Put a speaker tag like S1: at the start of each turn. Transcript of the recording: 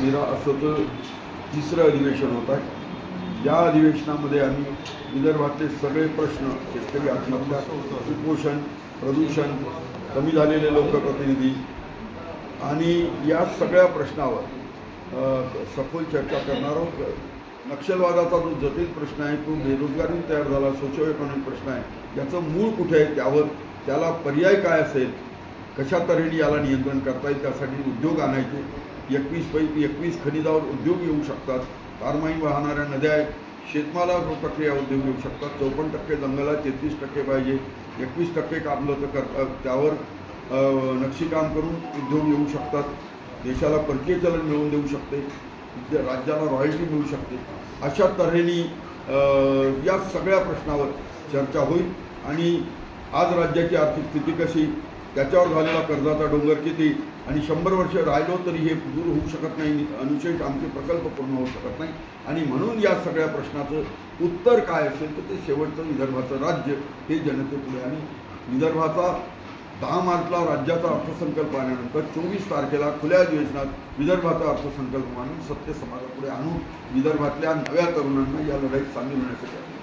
S1: मेरा असंच तिसरं अधिवेशन होत आहे। या अधिवेशनामध्ये आम्ही विदर्भातले सगळे प्रश्न, शेतकरी आत्महत्या, कुपोषण, प्रदूषण, कमी झालेले लोकप्रतिनिधी आणि या सगळ्या प्रश्नावर सखोल चर्चा करणार आहोत। नक्षलवादाचा जो जटिल प्रश्न आहे तो बेरोजगारी तयार झाला, सोशो इकॉनॉमिक प्रश्न आहे, याचं मूळ कुठे आहे, त्याला पर्याय काय असेल, कशा तऱ्हेने याला नियंत्रण करता येईल, त्यासाठी उद्योग आणायचे। 21 पैकी 21 खनिजावर उद्योग येऊ शकतात, कारमाई वाहणाऱ्या नद्या आहेत, शेतमालावर प्रक्रिया उद्योग येऊ शकतात, 54% जंगलात 33% पाहिजे, 21% कापलं तर त्यावर नक्षीकाम करून उद्योग येऊ शकतात, देशाला परकीय चलन मिळवून देऊ शकते, राज्याला रॉयल्टी मिळू शकते। अशा तऱ्हेने या सगळ्या प्रश्नावर चर्चा होईल आणि आज राज्याची आर्थिक स्थिती कशी, त्याच्यावर झालेला कर्जाचा डोंगर किती आणि 100 वर्ष राहिलो तरी हे दूर होऊ शकत नाही, अनुशेष आमचे प्रकल्प पूर्ण होऊ शकत नाही आणि म्हणून या सगळ्या प्रश्नाचं उत्तर काय असेल तर ते शेवटचं विदर्भाचं राज्य हे जनतेपुढे आणि विदर्भाचा 10 मार्चला राज्याचा अर्थसंकल्प आल्यानंतर 24 तारखेला खुल्या अधिवेशनात विदर्भाचा अर्थसंकल्प मांडून सत्य समाजापुढे आणून विदर्भातल्या नव्या तरुणांना या लढाईत सामील होण्यासाठी